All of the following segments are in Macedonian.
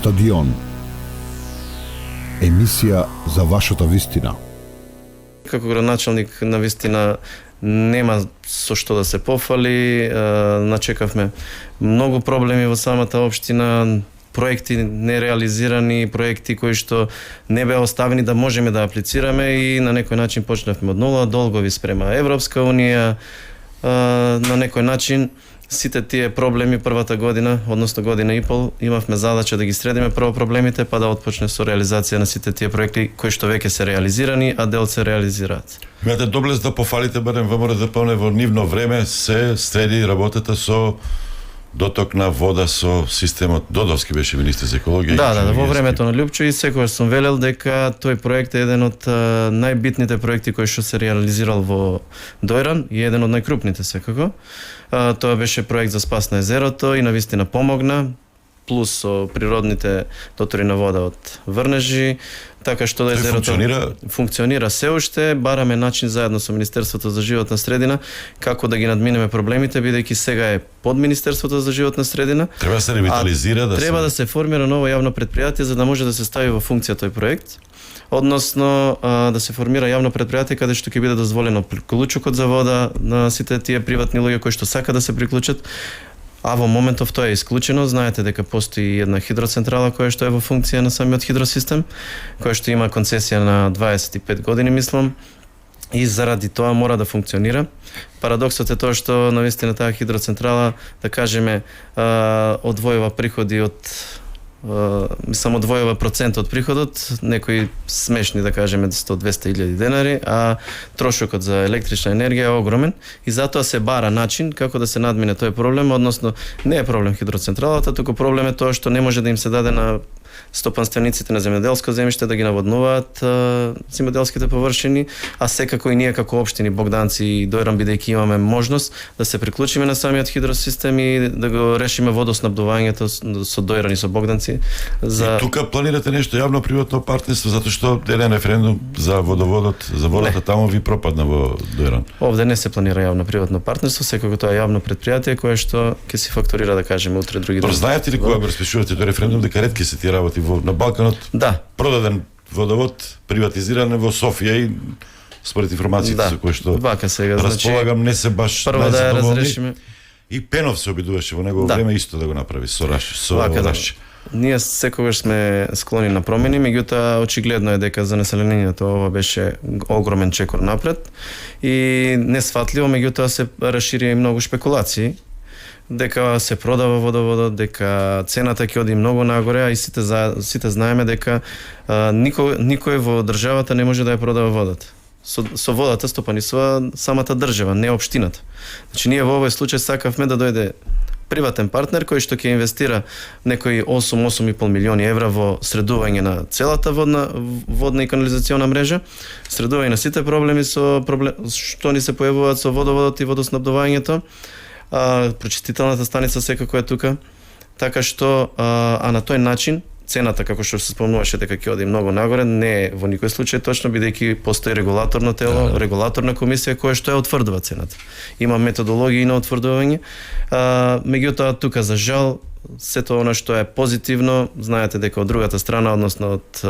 Стадион. Емисија за вашата вистина. Како градоначалник на вистина нема со што да се пофали, начекавме многу проблеми во самата општина, проекти нереализирани, проекти кои што не беа оставени да можеме да аплицираме и на некој начин почнавме од нула, долгови спрема Европска унија, на некој начин сите тие проблеми првата година, односно година и пол, имавме задача да ги средиме прво проблемите, па да отпочне со реализација на сите тие проекти кои што веќе се реализирани, а дел се реализираат. Меате доблест да пофалите барем ВМРО во нивно време се среди работата со доток на вода со системот. Додовски беше министер за екологија. Да, во времето на Љупчо и секогаш сум велел дека тој проект е еден од најбитните проекти кои што се реализирал во Дојран и еден од најкрупните секако. Тоа беше проект за спас на езерото и навистина помогна, плюс со природните дотори на вода од Врнежи, така што да езерото функционира се уште. Бараме начин заедно со Министерството за животна средина како да ги надминеме проблемите, бидејќи сега е под Министерството за животна средина. Треба да се ревитализира, да се формира ново јавно предпријатие за да може да се стави во функција тој проект. Односно да се формира јавно предпријатие каде што ќе биде дозволено приклучокот за вода на сите тие приватни луѓе кои што сака да се приклучат. А во моментов тоа е исклучено. Знаете дека постои една хидроцентрала која што е во функција на самиот хидросистем, која што има концесија на 25 години, мислам, и заради тоа мора да функционира. Парадоксот е тоа што навистина таа хидроцентрала, да кажеме, одвојува приходи од одвојува процент од приходот, некои смешни, да кажеме, 100-200 илјади денари, а трошокот за електрична енергија е огромен и затоа се бара начин како да се надмине тој проблем, односно не е проблем хидроцентралата, туку проблем е тоа што не може да им се даде на стопанствениците на земјоделско земјиште да ги наводнуваат земјоделските површини, а секако и ние како општини Богданци и Дојран, бидејќи имаме можност да се приклучиме на самиот хидросистем и да го решиме водоснабдувањето со Дојран и со Богданци. И тука планирате нешто јавно-приватно партнерство, затоа што еден референдум за водоводот, за водата таму ви пропадна во Дојран. Овде не се планира јавно-приватно партнерство, секако тоа е јавно предпријатие кое што ќе се фактурира, да кажеме, утре други ден. Знаете ли кога го распишувате тој референдум, дека ретки се тие работи на Балканот? Да. Продаден водовод, приватизиран во Софија и според информациите со кои што располагам, не се баш најзадоволни. И Пенов се обидуваше во негово време исто да го направи со Раши. Ние секогаш сме склони на промени, меѓутоа очигледно е дека за населението ова беше огромен чекор напред и несфатливо, меѓутоа се расшири и многу шпекулации, дека се продава водоводот, дека цената ќе оди многу нагоре, а и сите знаеме дека никој во државата не може да ја продава водата. Со водата стопанисува самата држава, не општината. Значи ние во овој случај сакавме да дојде приватен партнер кој што ќе инвестира некои 8,5 милиони евра во средување на целата водна и канализациона мрежа, средување на сите проблеми што ни се појавуваат со водоводот и водоснабдувањето. Прочистителната станица секако е тука, така што на тој начин цената, како што се спомнуваше дека ќе оди многу нагоре, не е во никој случај точно, бидејќи постои регулаторно тело, регулаторна комисија која што ја утврдува цената. Има методологии на утврдување, меѓутоа тука за жал сето она што е позитивно, знаете дека од другата страна, односно од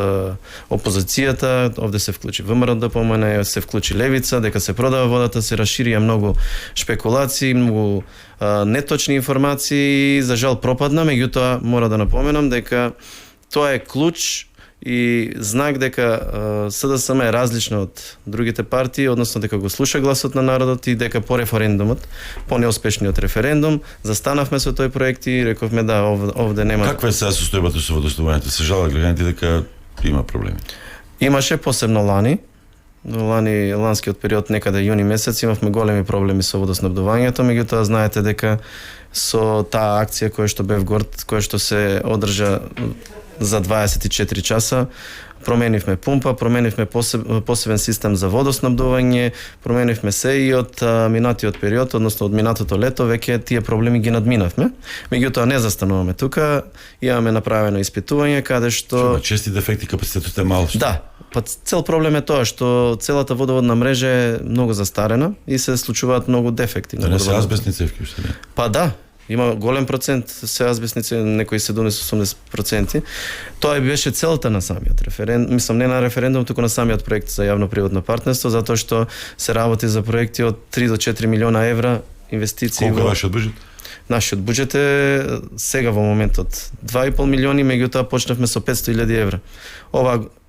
опозицијата, овде се вклучи ВМРО да помане, се вклучи Левица, дека се продава водата, се расширија многу шпекулации, многу неточни информации, за жал пропадна, меѓутоа мора да напоменам дека тоа е клуч и знак дека СДСМ е различно од другите партии, односно дека го слуша гласот на народот и дека по референдумот, по неуспешниот референдум, застанавме со тој проект и рековме да, овде нема. Каква е сега состојбата со водоснабдувањето? Се жалат граѓаните дека има проблеми? Имаше посебно ланскиот период, некаде јуни месец, имавме големи проблеми со водоснабдувањето, меѓутоа знаете дека со таа акција која што бев горд, која што се одржа за 24 часа, променивме пумпа, променивме посебен систем за водоснабдување, променивме се и од минатиот период, односно од минатото лето, веќе тие проблеми ги надминавме. Меѓутоа не застануваме тука, имаме направено испитување каде што чести дефекти, капацитетот е мал. Да, па цел проблем е тоа што целата водоводна мрежа е многу застарена и се случуваат многу дефекти. Да не се азбестни цевки уште не? Па да. Има голем процент се азбестници, некои 70-80%. Тоа беше целта на самиот референдум, мислам не на референдум, туку на самиот проект за јавно-приватно партнерство, затоа што се работи за проекти од 3 до 4 милиона евра инвестиции. Колку е вашиот буџет? Нашиот буџет е сега во моментот 2,5 милиони, меѓутоа почнавме со 500.000 евра.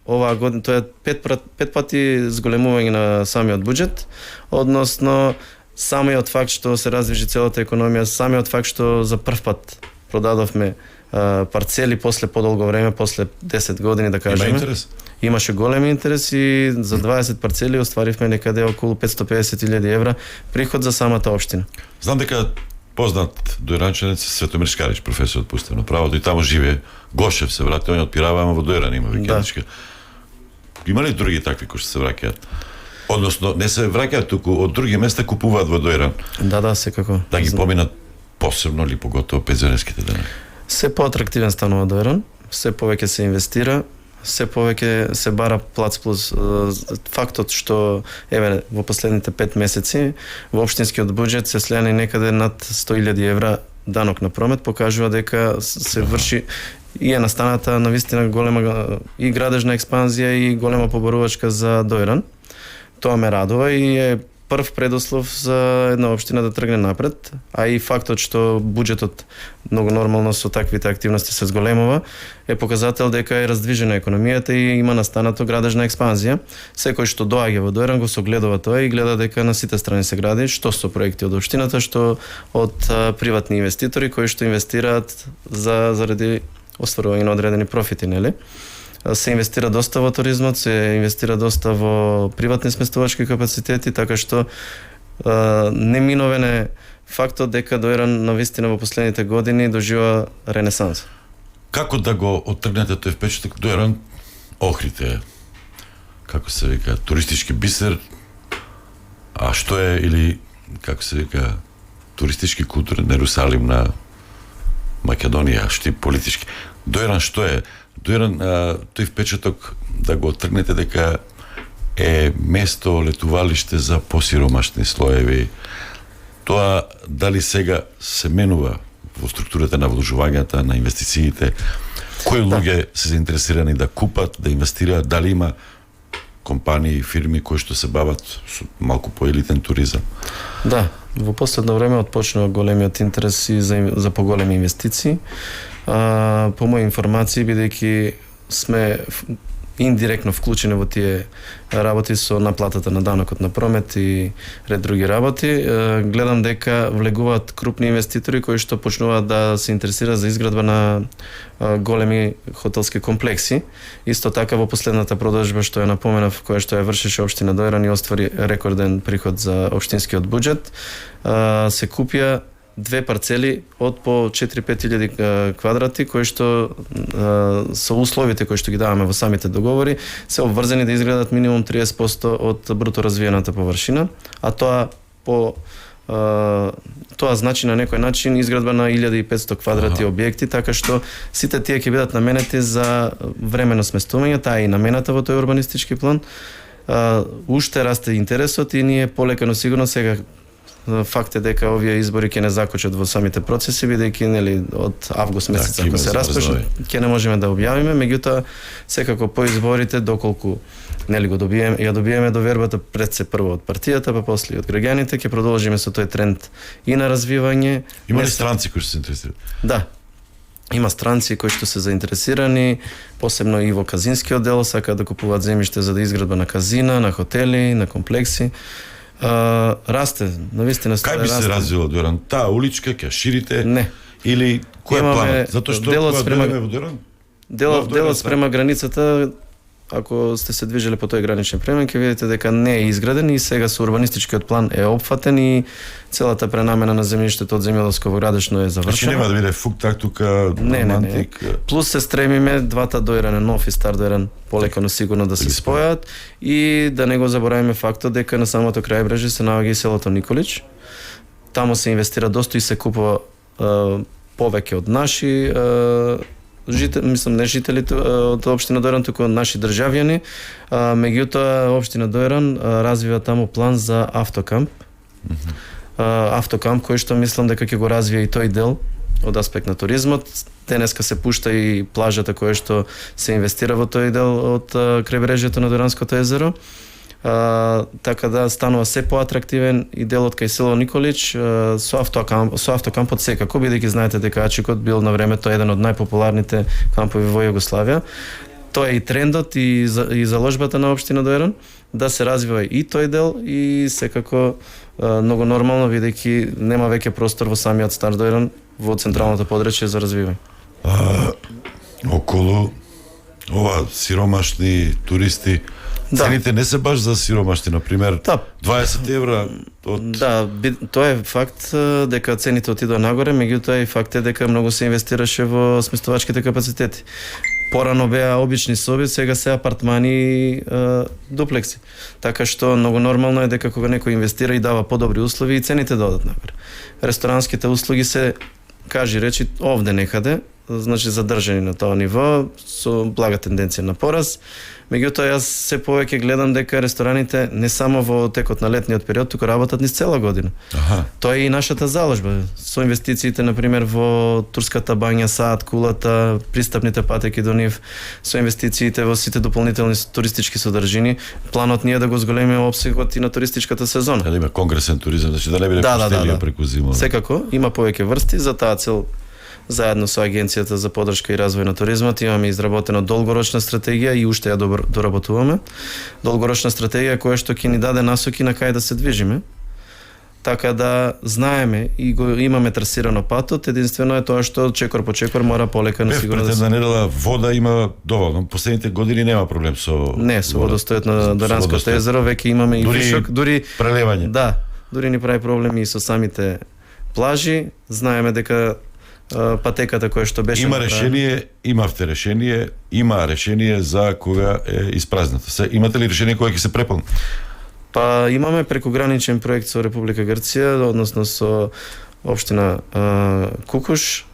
Оваа година тоа е 5 пати зголемување на самиот буџет, односно самиот факт што се раздвижи целата економија, самиот факт што за прв пат продадовме парцели после подолго време, после 10 години да кажеме. Има интерес? Имаше голем интерес и за 20 парцели остваривме некаде околу 550.000 евра приход за самата општина. Знам дека познат дојранчанец Светомир Шкарич, професор од уставно правото, и таму живее. Гошев се врати, он отпирава, ама во Дојран има викендичка. Има ли други такви кои што се враќаат? Односно, не се враќаат туку, од други места купуваат во Дојран. Да, секако. Да ги поминат посебно или поготово пензионерските денови. Се поатрактивен станува Дојран, се повеќе се инвестира, се повеќе се бара плац плюс. Фактот што еве во последните 5 месеци во општинскиот буџет се слеани некаде над 100.000 евра данок на промет покажува дека се врши и е настаната навистина голема и градежна експанзија и голема поборувачка за Дојран. Тоа ме радува и е прв предуслов за една општина да тргне напред, а и фактот што буџетот многу нормално со таквите активности се зголемува е показател дека е раздвижена економијата и има настанато градежна експанзија. Секој што доаѓа во Дојран го согледува тоа и гледа дека на сите страни се гради, што со проекти од општината, што од приватни инвеститори кои што инвестираат заради остварување на одредени профити, нели? Се инвестира доста во туризмот, се инвестира доста во приватни сместувачки капацитети, така што неминовен е фактот дека Дојран навистина во последните години дожива ренесанс. Како да го оттргнете тој впечаток? Дојран, Охрид, како се вика, туристички бисер, а што е, или како се вика, туристички културен Ерусалим на Македонија, што е политички. Дојран што е? Дојран, тој впечаток да го оттргнете дека е место, летувалиште за посиромашни слоеви. Тоа дали сега се менува во структурата на вложувањата, на инвестициите? Кои луѓе се заинтересирани да купат, да инвестираат? Дали има компании, фирми кои што се бават со малку поелитен туризам? Да, во последно време отпочнува големиот интерес и за поголеми инвестиции. По мои информации, бидејќи сме индиректно вклучени во тие работи со наплатата на данокот на промет и ред други работи, гледам дека влегуваат крупни инвеститори кои што почнуваат да се интересираат за изградба на големи хотелски комплекси. Исто така во последната продажба што ја напоменав, која што ја вршеше општина Дојран и оствари рекорден приход за општинскиот буџет, се купија 2 парцели од по 4-5 илјади квадрати, кои што со условите кои што ги даваме во самите договори се обврзани да изградат минимум 30% од бруто развиената површина, а тоа значи на некој начин изградба на 1500 квадрати објекти, така што сите тие ќе бидат наменети за временно сместување, таа е и намената во тој урбанистички план. Уште расте интересот и ние полека но сигурно сега факт е дека овие избори ќе не закочат во самите процеси, бидејќи нели од август месец ако се распишат, ќе не можеме да објавиме, меѓутоа секако по изборите доколку нели ја добиеме довербата пред се прво од партијата, па после од граѓаните, ќе продолжиме со тој тренд и на развивање. Има ли странци кои се интересираат? Да. Има странци кои што се заинтересирани, посебно и во казинскиот дел, сакаат да купуваат земјиште за да изградба на казина, на хотели, на комплекси. Расте, навистина расте. Кај би се развила Дојран? Таа уличка ќе ширите? Не. Или кој е планот? Затоа што делот спрема во Дојран? Делот спрема границата, ако сте се движеле по тој граничен премин, ќе видите дека не е изграден и сега со урбанистичкиот план е опфатен и целата пренамена на земјиштето од земјоделско во градешно е завршена. Значи нема да биде фук-так тука романтик. Не. Плюс се стремиме двата Дојран, нов и стар Дојран, полеко но сигурно да се спојат и да не го заборавиме фактот дека на самото крајбрежје се наоѓа и селото Николич. Таму се инвестира доста и се купува повеќе од наши не жителите од општина Дојран, туку наши државјани. Меѓутоа општина Дојран развива таму план за автокамп. автокамп кој што мислам дека ќе го развие и тој дел од аспект на туризмот. Денеска се пушта и плажата која што се инвестира во тој дел од крајбрежјето на Доранското езеро. Така да станува се поатрактивен и делот кај село Николич со автокампот секако, бидејќи знаете дека Ачикот бил на времето еден од најпопуларните кампови во Југославија. Тоа е и трендот и заложбата на општина Дојран да се развива и тој дел и секако многу нормално бидејќи нема веќе простор во самиот Стар Дојран во централното подречје за развивање. Околу ова сиромашни туристи, цените не се баш за сиромашни, например, 20 евра од... Да, тоа е факт дека цените отидоа нагоре, меѓутоа и факт е дека многу се инвестираше во сместувачките капацитети. Порано беа обични соби, сега се апартмани и дуплекси. Така што многу нормално е дека кога некој инвестира и дава подобри услови и цените да одат нагоре. Ресторанските услуги се, кажи речи, овде некаде, значи задржани на тоа ниво, со блага тенденција на пораз. Меѓутоа, јас се повеќе гледам дека рестораните не само во текот на летниот период, туку работат низ цела година. Тоа е и нашата заложба. Со инвестициите, например, во турската бања, саат, кулата, пристапните патеки до нив, со инвестициите во сите дополнителни туристички содржини, планот ни е да го зголемиме опсегот и на туристичката сезона. Да има конгресен туризам, значи да не биде пустелија преку зима. Секако, има повеќе врсти, за таа цел заедно со Агенцијата за поддршка и развој на туризмот имаме изработена долгорочна стратегија и уште ја доработуваме. Долгорочна стратегија која што ќе ни даде насоки на кај да се движиме. Така да знаеме и го имаме трасирано патот, единствено е тоа што чекор по чекор мора полека на сигурно да се... недела вода има доволно. Последните години нема проблем со... Не, со водостојот на Доранското езеро веќе имаме и вишок, дури прелевање. Да, дури ни прави проблеми и со самите плажи. Знаеме дека патеката која што беше има решение, имавте решение, има решение за кога е испразнато. Имате ли решение кога ќе се преполни? Па имаме прекограничен проект со Република Грција, односно со општина Кукуш.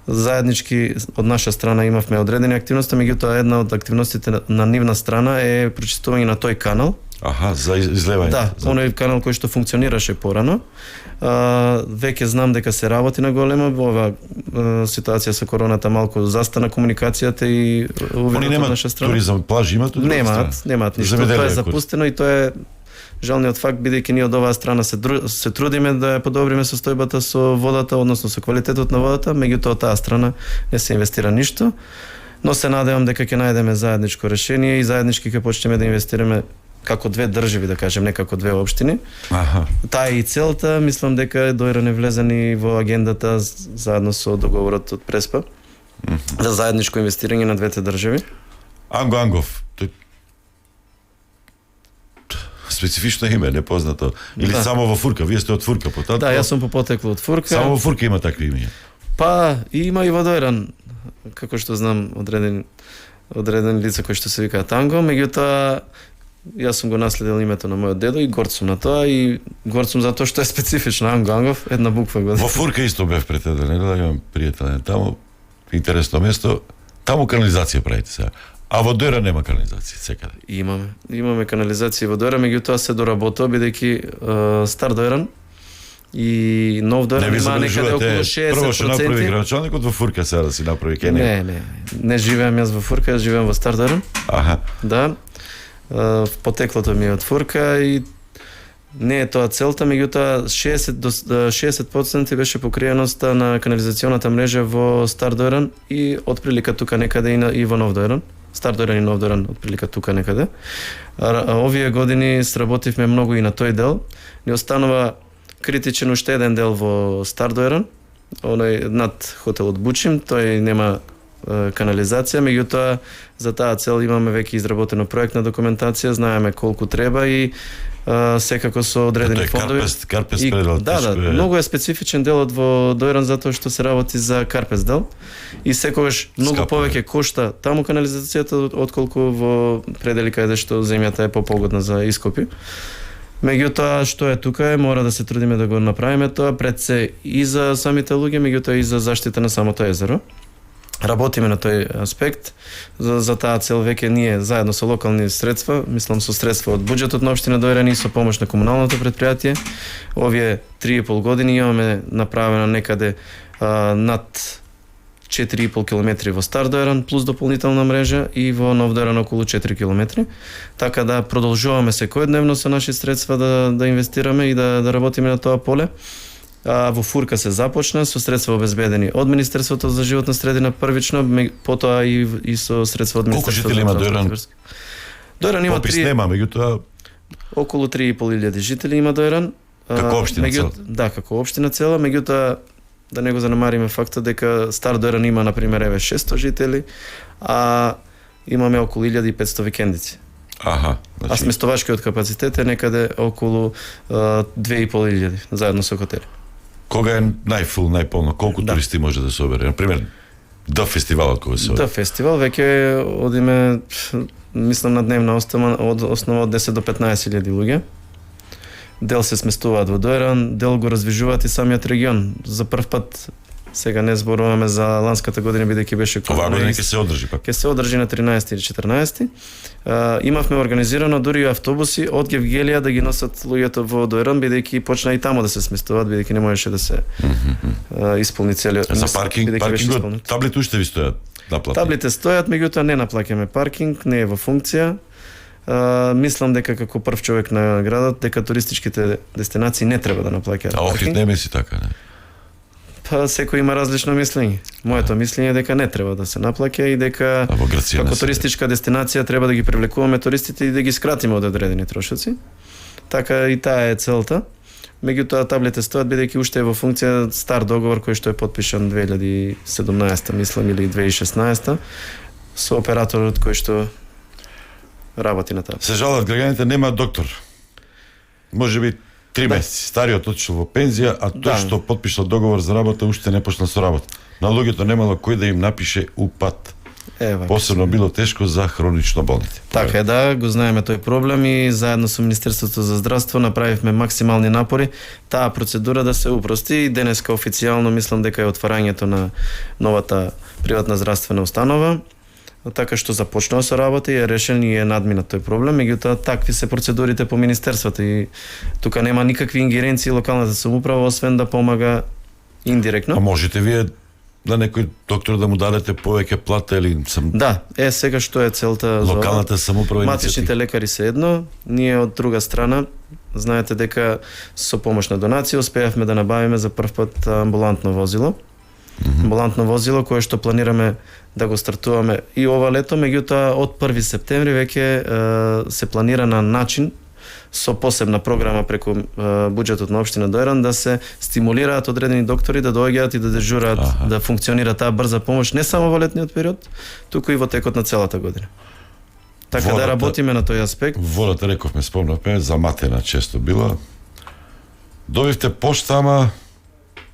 Заеднички од наша страна имавме одредени активности, меѓутоа една од активностите на нивна страна е прочистување на тој канал. За излевање. Да, оној канал кој што функционираше порано. Веќе знам дека се работи на големо, ова ситуација со короната малку застана комуникацијата и увидот од наша страна. Туризам, плажи имат од друга страна? Немаат ништо, тоа е запустено и тоа е жалниот факт, бидејќи ние од оваа страна се трудиме да ја подобриме состојбата со водата, односно со квалитетот на водата, меѓутоа од таа страна не се инвестира ништо, но се надевам дека ќе најдеме заедничко решение и заеднички ќе почнеме да инвестираме како две држави, да кажем, не како две општини. Таа е и целта, мислам дека Дојран е влезен и во агендата заедно со договорот од Преспа за заедничко инвестирање на двете држави. Анго Ангов, тој специфично име, непознато. Или само во Фурка, вие сте од Фурка потат? Да, јас сум по потекло од Фурка. Само во Фурка има такви имења? Па, има и во Дојран, како што знам, одреден лица кои што се викаат Анго, меѓутоа јас сум го наследил името на мојот дедо и горд сум на тоа и горд сум затоа што е специфично Анго Ангов, една буква го. Во Фурка исто бев пред една недела, имам пријател таму, интересно место, таму канализација правите сега. А во Дојран нема канализација секаде. Имаме канализација во Дојран, меѓутоа се доработува бидејќи Стар Дојран и Нов Дојран има некаде околу 60%. Прво што направи градоначалникот во Фурка сега да си направи кене. Не живеам јас во Фурка, јас живеам во Стар Дојран. Да. Потеклото ми е од Фурка и не е тоа целта, меѓутоа 60% беше покриеноста на канализационата мрежа во Стар Дојран и отприлика тука некаде и во Нов Дојран. Стар Дојран и Нов Дојран отприлика тука некаде. Овие години сработивме многу и на тој дел. Ни останува критичен уште еден дел во Стар Дојран, оној над хотелот Бучим, тој нема канализација, меѓутоа за таа цел имаме веќе изработено проектна документација, знаеме колку треба и секако со одредени фондови. Карпес предел. Да, многу е специфичен делот во Дојран затоа што се работи за Карпес дел и секогаш многу повеќе кошта таму канализацијата отколку во предели каде што земјата е попогодна за ископи. Меѓутоа што е тука мора да се трудиме да го направиме тоа пред се и за самите луѓе, меѓутоа и за заштита на самото езеро. работиме на тој аспект. За таа цел веќе ние заедно со локални средства, мислам со средства од буџетот на општина Дојран и со помош на комуналното претпријатие, овие 3,5 години имаме направено некаде над 4,5 километри во Стар Дојран плюс дополнителна мрежа и во Нов Дојран околу 4 километри. Така да продолжуваме секојдневно со наши средства да инвестираме и да работиме на тоа поле. Во Фурка се започна со средства обезбедени од Министерството за животна средина првично, потоа и со средства од Министерството. Колку жители има Дојран? Дојран има попис нема, меѓутоа околу 3.500 жители има Дојран. Како општина цела? Да, како општина цела, меѓутоа да не го занемариме фактот дека Стар Дојран има на пример 600 жители, а имаме околу 1500 викендици. Аха, значи... А сместовачкиот капацитет е некаде околу 2500 заедно со хотели. Кога е најфул, најполно? Колку туристи може да се обере? Например, Д фестивалот кога се обере? Д фестивал веќе одиме, мислам на дневна основа од 10 до 15.000 луѓе. Дел се сместуваат во Дојран, дел го раздвижуваат и самиот регион. За прв пат, сега не зборуваме за ланската година, бидејќи беше оваа година ќе се одржи пак. Ќе се одржи на 13 или 14. Имавме организирано дури автобуси од Гевгелија да ги носат луѓето во Дојран, бидејќи почна и тамо да се сместуваат, бидејќи не можеше да се исполни целиот. За паркингот, таблите уште ви стојат наплатени? Таблите стојат, меѓутоа не наплаќаме паркинг, не е во функција. Мислам дека како прв човек на градот, дека туристичките дестинации не треба да наплаќаат паркинг. А Охрид не мисли така, не? Па секој има различно мислење. Моето мислење е дека не треба да се наплаќа и дека како туристичка дестинација треба да ги привлекуваме туристите и да ги скратиме од одредени трошоци. Така и таа е целта. Меѓутоа таблите стојат бидејќи уште е во функција стар договор кој што е потпишан 2017 мислам или 2016 со операторот кој што работи на таа. Се жалат граѓаните нема доктор. Можеби 3 месеци. Стариот отишол во пензија, а тој што потпишал договор за работа уште не почнал со работа. На луѓето немало кој да им напише упат. Посебно било тешко за хронично болните. Така е, да, го знаеме тој проблем и заедно со Министерството за здравство направивме максимални напори таа процедура да се упрости и денеска официјално мислам дека е отварањето на новата приватна здравствена установа. Така што започнува со работа и е решен и е надминат тој проблем, меѓутоа такви се процедурите по министерството и тука нема никакви ингеренции локалната самоуправа освен да помага индиректно. А можете вие на некој доктор да му дадете повеќе плата или Да, сега што е целта за локалната самоуправа? Матичните лекари се едно, ние од друга страна знаете дека со помош на донација успеавме да набавиме за прв пат амбулантно возило. Амбулантно возило кое што планираме да го стартуваме и ова лето, меѓутоа од 1 септември веќе се планира на начин со посебна програма преку буџетот на општина Дојран да се стимулираат одредени доктори да доаѓаат и да дежураат, да функционира таа брза помош не само во летниот период, туку и во текот на целата година. Така да работиме на тој аспект. Водата, рековме, спомнавме, заматена често била. Добивте пошта, ама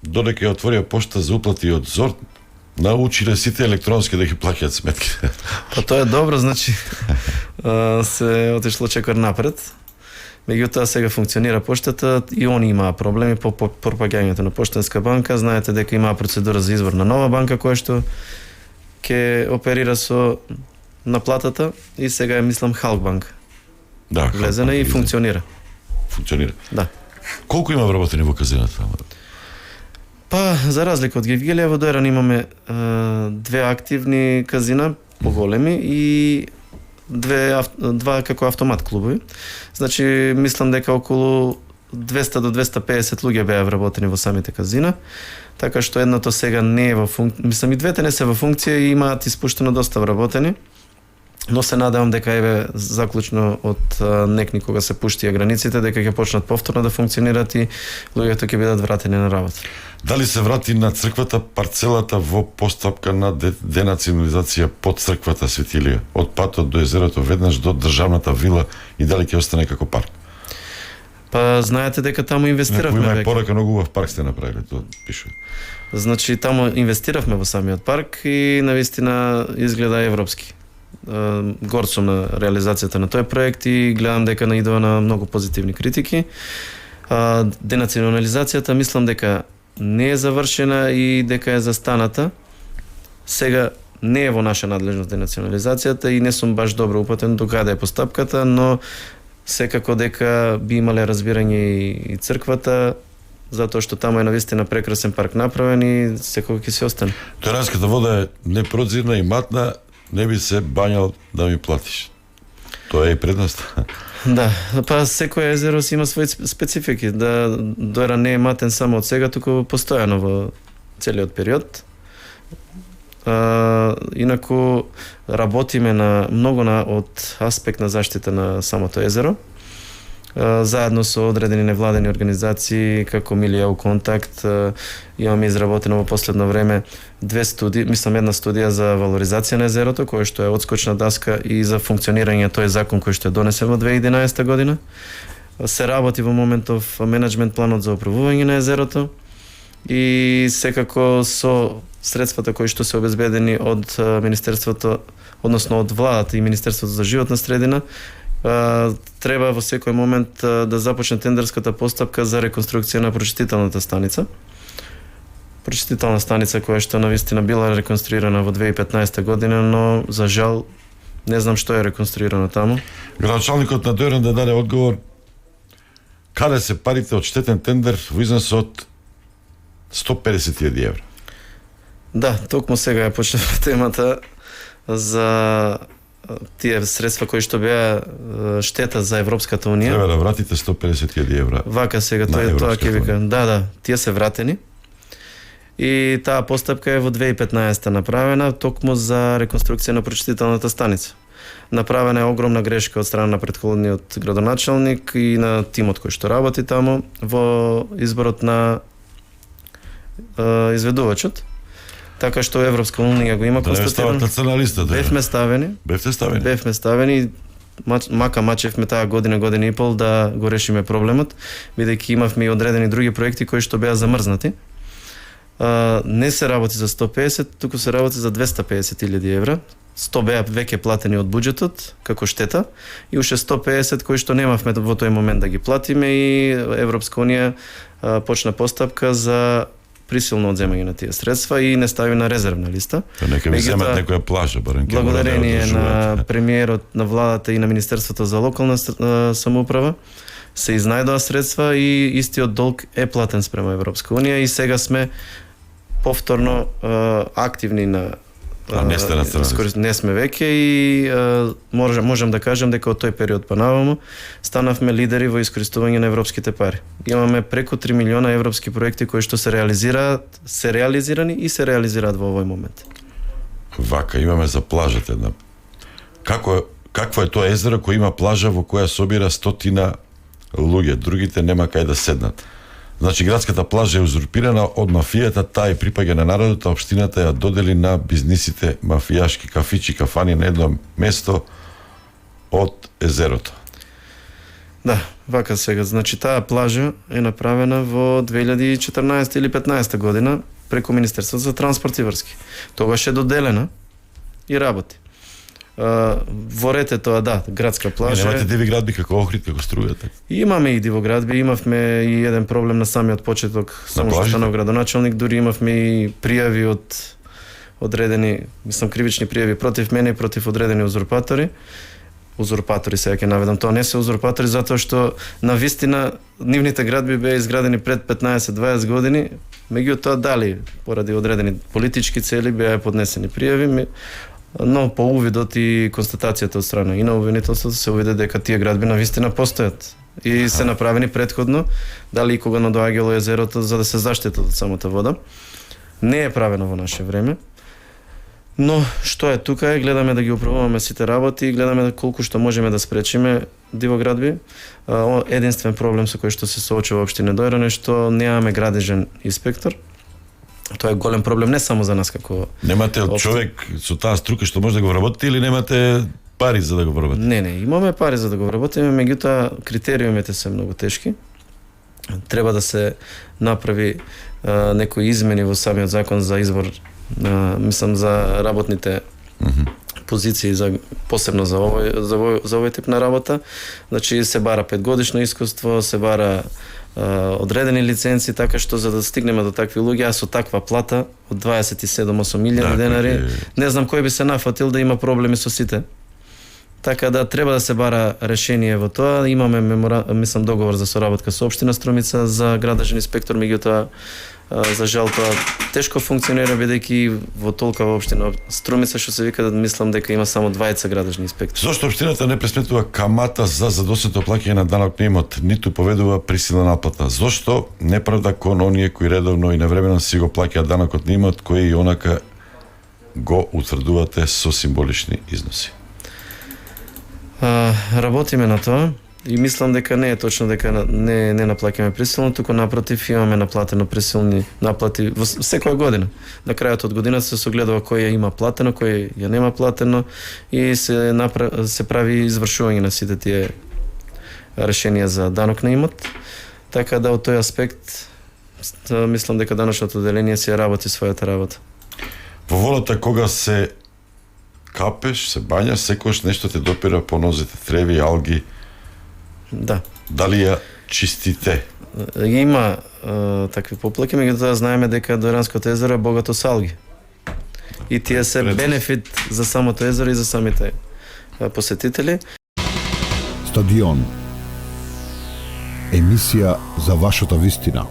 додека ја отворија пошта за уплати од ЗОР, научиле сите електронски да ги плаќаат сметки. Па тоа е добро, значи се отишло чекор напред. Меѓутоа сега функционира поштата и они имаа проблеми по пропаѓањето на Поштенска банка. Знаете дека имаа процедура за избор на нова банка која што ќе оперира со наплатата и сега е мислам Халк банка. Да, влезена и функционира. Функционира. Да. Колку има вработени во казината? Па, за разлика од Гевгелија, во Дојран имаме две активни казина, поголеми, и два како автомат клубови. Значи, мислам дека околу 200 до 250 луѓе беа вработени во самите казина, така што едното сега не е во функција, мислам и двете не се во функција и имаат испуштено доста вработени, но се надевам дека еве заклучно од некни кога се пуштија границите, дека ќе почнат повторно да функционираат и луѓето ќе бидат вратени на работа. Дали се врати на црквата парцелата во постапка на денационализација под црквата Светилија, од патот до езерото веднаш до државната вила и дали ќе остане како парк? Па знаете дека таму инвестиравме веќе. Има порака многу убав парк сте направиле, тоа пише. Значи таму инвестиравме во самиот парк и навистина изгледа европски. Горд сум на реализацијата на тој проект и гледам дека наидува на многу позитивни критики. Денационализацијата мислам дека не е завршена и дека е застаната. Сега не е во наша надлежност денационализацијата и не сум баш добро упатен до каде е постапката, но секако дека би имале разбирање и црквата, затоа што таму е навистина прекрасен парк направен и секако ќе се остане. Теранската вода е непродзирна и матна, не би се бањал да ми платиш. Тоа е и предност. Да, па секој езеро си има своји специфики, да доера не е матен само од сега, туку постојано во целиот период. Инаку работиме на многу од аспект на заштита на самото езеро. Заедно со одредени невладени организации како Милијау Контакт имаме изработено во последно време една студија за валоризација на езерото, која што е одскочна даска и за функционирање тој закон кој што е донесен во 2011 година. Се работи во моментов менеджмент планот за управување на езерото и секако со средствата кои што се обезбедени од Министерството, односно од владата и Министерството за животна средина, треба во секој момент да започне тендерската постапка за реконструкција на прочистителната станица. Прочистителна станица која што навистина била реконструирана во 2015 година, но за жал не знам што е реконструирано таму. Градоначалникот на Дојран да даде одговор каде се парите од штетен тендер во износ од 150.000 евра. Да, токму сега ја почнав темата за тие средства кои што беа штета за Европската унија. Треба да вратите 150.000 евра. Вака сега тоа ќе вика. Да, тие се вратени. И таа постапка е во 2015 направена токму за реконструкција на прочистителната станица. Направена е огромна грешка од страна на претходниот градоначалник и на тимот кој што работи таму во изборот на изведувачот. Така што Европска унија го има констатирано. Да, стават на листа. Бевме ставени. Мака мачевме таа година и пол да го решиме проблемот, бидејќи имавме и одредени други проекти кои што беа замрзнати. Не се работи за 150, туку се работи за 250.000 евра. 100 беа веќе платени од буџетот како штета и уште 150 кои што немавме во тој момент да ги платиме и Европска унија почна постапка за присилно одземање на тие средства и не стави на резервна листа. Нека ви земат некоја плажа, барем. Благодарение на премиерот, на владата и на Министерството за локална самоуправа се изнајдоа средства и истиот долг е платен спрема Европска унија и сега сме повторно активни на не сме веќе и можам да кажам дека од тој период па наваму станавме лидери во искористување на европските пари. Имаме преку 3 милиона европски проекти кои што се реализирани и се реализираат во овој момент. Вака, имаме за плажата една. Какво е тоа езеро кој има плажа во која собира 100 луѓе, другите нема кај да седнат? Значи, градската плажа е узурпирана од мафијата, таа и припаѓа на народот, а општината ја додели на бизнисите мафијашки кафичи, кафани на едно место од езерото. Да, вака сега. Значи, таа плажа е направена во 2014 или 15 година преку Министерството за транспорт и врски. Тогаш е доделена и работи. Во рете тоа, да, градска плажа. Немате диви градби како Охрид, како Струјата? Имаме и дивоградби, имавме и еден проблем на самиот почеток, само што станав градоначалник, дури имавме и пријави од одредени, кривични пријави против мене и против одредени узурпатори. Узурпатори сега ќе наведам, тоа не се узурпатори затоа што навистина нивните градби беа изградени пред 15-20 години, меѓутоа дали поради одредени политички цели беа поднесени пријави, но по увидот и констатацијата од страна и на обвинителството се увиде дека тие градби навистина постојат и се направени претходно, дали и кога надоаѓало езерото за да се заштити од самата вода. Не е правено во наше време. Но што е тука е, гледаме да ги управуваме сите работи и гледаме колку што можеме да спречиме дивоградби. Единствен проблем со кој што се соочува општина Дојран е што немаме градежен инспектор. Тоа е голем проблем не само за нас како... Немате човек со таа струка што може да го вработите или немате пари за да го вработите? Не, имаме пари за да го вработиме, меѓутоа критериумите се многу тешки. Треба да се направи некои измени во самиот закон за избор, за работните позиции посебно за овој тип на работа. Значи се бара 5 годишно искуство, се бара одредени лиценци, така што за да стигнеме до такви луѓе, а со таква плата од 27-8 денари, не знам кој би се нафатил да има проблеми со сите. Така да треба да се бара решение во тоа. Имаме мислам договор за соработка со општина Струмица за градежен инспектор, меѓутоа за жал тоа тешко функционира бидејќи во толкова општина Струмица што се вика, мислам дека има само 20 градежни инспектори. Зошто општината не пресметува камата за задоснато плаќање на данок на имот, ниту поведува присилна наплата? Зошто неправда кон оние кои редовно и навремено си го плаќаат данокот на имот, кој и онака го утврдувате со символични износи? Работиме на тоа и мислам дека не е точно дека не наплаќаме присилно, туку напротив имаме наплатено присилни наплати во секоја година. На крајот од годината се согледува кој ја има платено, кој ја нема платено и се прави извршување на сите тие решенија за данок на имот. Така да од тој аспект мислам дека даночното одделение си работи својата работа. Во волата кога се капеш, се бањаш, секојаш нешто те допира по нозите, треви, алги. Да. Дали ја чистите? Има такви поплаки, меѓутоа знаеме дека Дојранското езеро е богато со алги. И тие се бенефит за самото езеро и за самите посетители. Стадион. Емисија за вашата вистина.